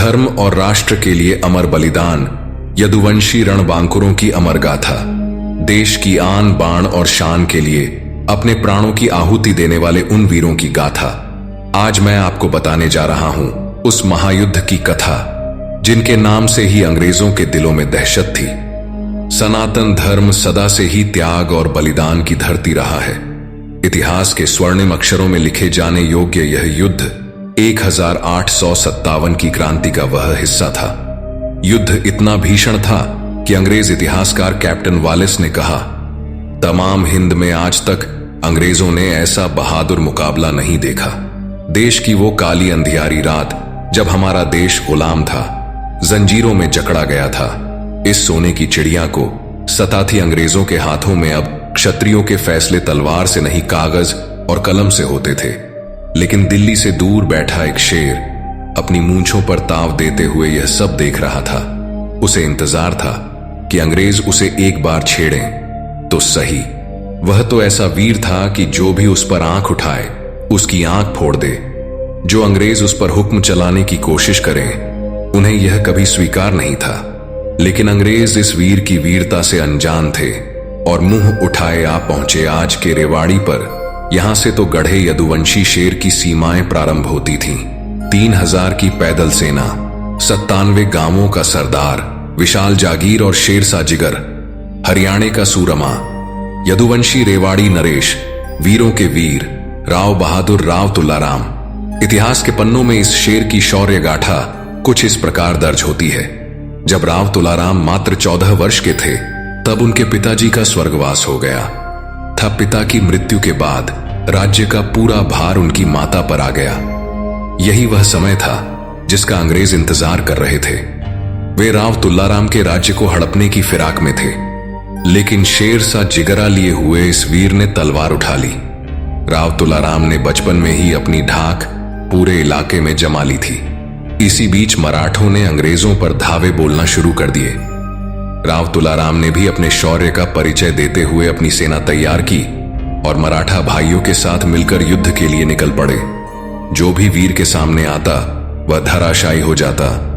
धर्म और राष्ट्र के लिए अमर बलिदान, यदुवंशी रणबांकुरों की अमर गाथा, देश की आन बाण और शान के लिए अपने प्राणों की आहुति देने वाले उन वीरों की गाथा आज मैं आपको बताने जा रहा हूं। उस महायुद्ध की कथा जिनके नाम से ही अंग्रेजों के दिलों में दहशत थी। सनातन धर्म सदा से ही त्याग और बलिदान की धरती रहा है। इतिहास के स्वर्णिम अक्षरों में लिखे जाने योग्य यह युद्ध 1857 की क्रांति का वह हिस्सा था। युद्ध इतना भीषण था कि अंग्रेज इतिहासकार कैप्टन वालिस ने कहा, तमाम हिंद में आज तक अंग्रेजों ने ऐसा बहादुर मुकाबला नहीं देखा। देश की वो काली अंधियारी रात जब हमारा देश गुलाम था, जंजीरों में जकड़ा गया था। इस सोने की चिड़िया को सताती अंग्रेजों के हाथों में अब क्षत्रियों के फैसले तलवार से नहीं कागज और कलम से होते थे। लेकिन दिल्ली से दूर बैठा एक शेर अपनी मूंछों पर ताव देते हुए यह सब देख रहा था। उसे इंतजार था कि अंग्रेज उसे एक बार छेड़ें तो सही। वह तो ऐसा वीर था कि जो भी उस पर आंख उठाए उसकी आंख फोड़ दे। जो अंग्रेज उस पर हुक्म चलाने की कोशिश करें उन्हें यह कभी स्वीकार नहीं था। लेकिन अंग्रेज इस वीर की वीरता से अनजान थे और मुंह उठाए आ पहुंचे आज के रेवाड़ी पर। यहां से तो गढ़े यदुवंशी शेर की सीमाएं प्रारंभ होती थीं। 3000 की पैदल सेना, 97 गांवों का सरदार, विशाल जागीर और शेरसा जिगर, हरियाणे का सूरमा, यदुवंशी रेवाड़ी नरेश, वीरों के वीर राव बहादुर राव तुलाराम। इतिहास के पन्नों में इस शेर की शौर्य गाथा कुछ इस प्रकार दर्ज होती है। जब राव तुलाराम मात्र 14 वर्ष के थे तब उनके पिताजी का स्वर्गवास हो गया था। पिता की मृत्यु के बाद राज्य का पूरा भार उनकी माता पर आ गया। यही वह समय था जिसका अंग्रेज इंतजार कर रहे थे। वे राव तुलाराम के राज्य को हड़पने की फिराक में थे। लेकिन शेर सा जिगरा लिए हुए इस वीर ने तलवार उठा ली। राव तुलाराम ने बचपन में ही अपनी ढाक पूरे इलाके में जमा ली थी। इसी बीच मराठों ने अंग्रेजों पर धावे बोलना शुरू कर दिए। राव तुलाराम ने भी अपने शौर्य का परिचय देते हुए अपनी सेना तैयार की और मराठा भाइयों के साथ मिलकर युद्ध के लिए निकल पड़े। जो भी वीर के सामने आता वह धराशायी हो जाता।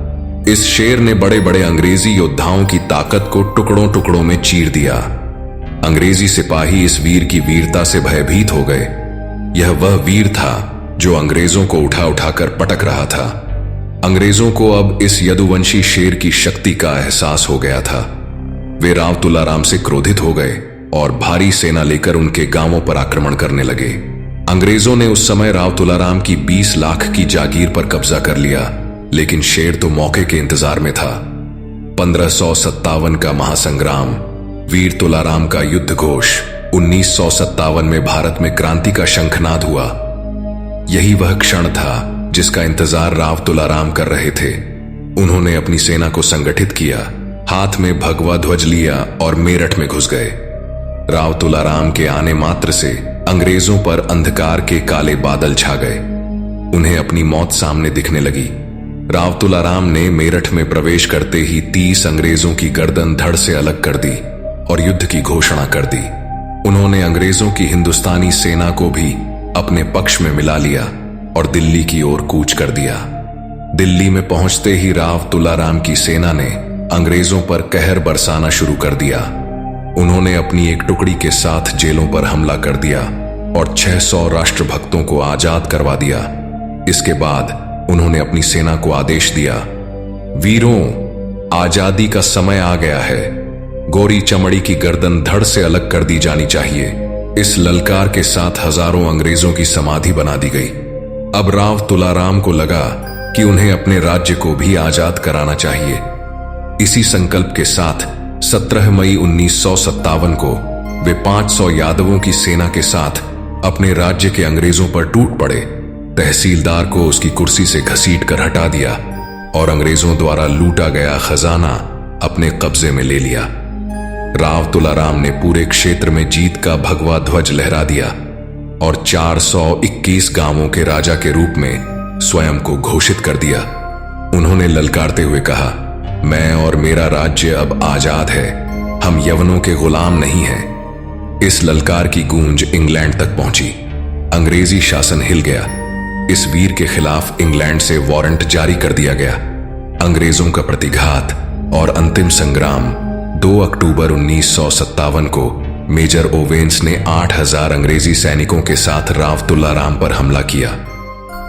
इस शेर ने बड़े बड़े अंग्रेजी योद्धाओं की ताकत को टुकड़ों टुकड़ों में चीर दिया। अंग्रेजी सिपाही इस वीर की वीरता से भयभीत हो गए। यह वह वीर था जो अंग्रेजों को उठा उठाकर पटक रहा था। अंग्रेजों को अब इस यदुवंशी शेर की शक्ति का एहसास हो गया था। वे राव तुलाराम से क्रोधित हो गए और भारी सेना लेकर उनके गांवों पर आक्रमण करने लगे। अंग्रेजों ने उस समय राव तुलाराम की 20 लाख की जागीर पर कब्जा कर लिया। लेकिन शेर तो मौके के इंतजार में था। 1557 का महासंग्राम, वीर तुलाराम का युद्ध घोष। 1957 में भारत में क्रांति का शंखनाद हुआ। यही वह क्षण था जिसका इंतजार राव तुलाराम कर रहे थे। उन्होंने अपनी सेना को संगठित किया, हाथ में भगवा ध्वज लिया और मेरठ में घुस गए। राव तुलाराम के आने मात्र से अंग्रेजों पर अंधकार के काले बादल छा गए। उन्हें अपनी मौत सामने दिखने लगी। राव तुलाराम ने मेरठ में प्रवेश करते ही 30 अंग्रेजों की गर्दन धड़ से अलग कर दी और युद्ध की घोषणा कर दी। उन्होंने अंग्रेजों की हिंदुस्तानी सेना को भी अपने पक्ष में मिला लिया और दिल्ली की ओर कूच कर दिया। दिल्ली में पहुंचते ही राव तुलाराम की सेना ने अंग्रेजों पर कहर बरसाना शुरू कर दिया। उन्होंने अपनी एक टुकड़ी के साथ जेलों पर हमला कर दिया और 600 राष्ट्रभक्तों को आजाद करवा दिया। इसके बाद उन्होंने अपनी सेना को आदेश दिया, वीरों, आजादी का समय आ गया है। गोरी चमड़ी की गर्दन धड़ से अलग कर दी जानी चाहिए। इस ललकार के साथ हजारों अंग्रेजों की समाधि बना दी गई। अब राव तुलाराम को लगा कि उन्हें अपने राज्य को भी आजाद कराना चाहिए। इसी संकल्प के साथ 17 मई 1957 को वे 500 यादवों की सेना के साथ अपने राज्य के अंग्रेजों पर टूट पड़े। तहसीलदार को उसकी कुर्सी से घसीटकर हटा दिया और अंग्रेजों द्वारा लूटा गया खजाना अपने कब्जे में ले लिया। राव तुलाराम ने पूरे क्षेत्र में जीत का भगवा ध्वज लहरा दिया और 421 गांवों के राजा के रूप में स्वयं को घोषित कर दिया। उन्होंने ललकारते हुए कहा, मैं और मेरा राज्य अब आजाद है, हम यवनों के गुलाम नहीं हैं। इस ललकार की गूंज इंग्लैंड तक पहुंची। अंग्रेजी शासन हिल गया। इस वीर के खिलाफ इंग्लैंड से वारंट जारी कर दिया गया। अंग्रेजों का प्रतिघात और अंतिम संग्राम। 2 अक्टूबर 1957 को मेजर ओवेंस ने 8000 अंग्रेजी सैनिकों के साथ राव तुलाराम पर हमला किया,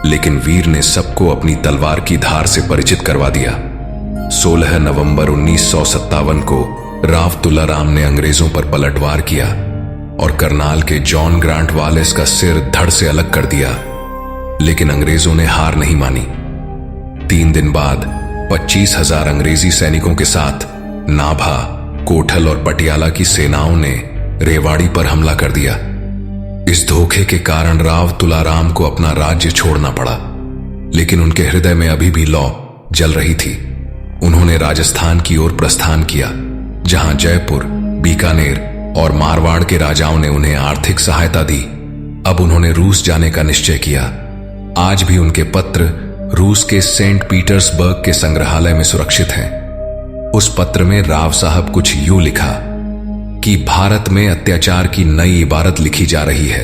लेकिन वीर ने सबको अपनी तलवार की धार से परिचित करवा दिया। 16 नवंबर 1957 को राव तुलाराम ने अंग्रेजों पर पलटवार किया और करनाल के जॉन ग्रांट वालेस का सिर धड़ से अलग कर दिया, लेकिन अंग्रेजों ने हार नहीं मानी। 3 दिन बाद 25,000 अंग्रेजी सैनिकों के साथ नाभा, कोठल और पटियाला की सेनाओं ने रेवाड़ी पर हमला कर दिया। इस धोखे के कारण राव तुलाराम को अपना राज्य छोड़ना पड़ा, लेकिन उनके हृदय में अभी भी लौ जल रही थी। उन्होंने राजस्थान की ओर प्रस्थान किया, जहां जयपुर, बीकानेर और मारवाड़ के राजाओं ने उन्हें आर्थिक सहायता दी। अब उन्होंने रूस जाने का निश्चय किया। आज भी उनके पत्र रूस के सेंट पीटर्सबर्ग के संग्रहालय में सुरक्षित हैं। उस पत्र में राव साहब कुछ यूं लिखा कि भारत में अत्याचार की नई इबारत लिखी जा रही है,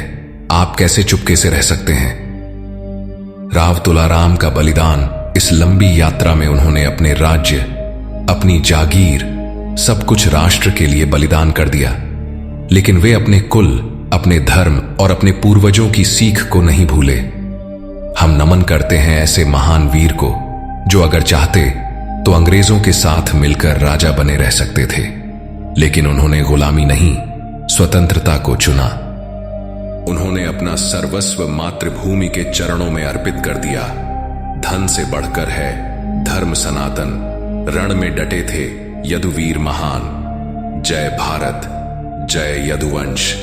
आप कैसे चुपके से रह सकते हैं। राव तुलाराम का बलिदान, इस लंबी यात्रा में उन्होंने अपने राज्य, अपनी जागीर, सब कुछ राष्ट्र के लिए बलिदान कर दिया, लेकिन वे अपने कुल, अपने धर्म और अपने पूर्वजों की सीख को नहीं भूले। हम नमन करते हैं ऐसे महान वीर को, जो अगर चाहते तो अंग्रेजों के साथ मिलकर राजा बने रह सकते थे, लेकिन उन्होंने गुलामी नहीं, स्वतंत्रता को चुना। उन्होंने अपना सर्वस्व मातृभूमि के चरणों में अर्पित कर दिया। धन से बढ़कर है धर्म सनातन, रण में डटे थे यदुवीर महान। जय भारत, जय यदुवंश।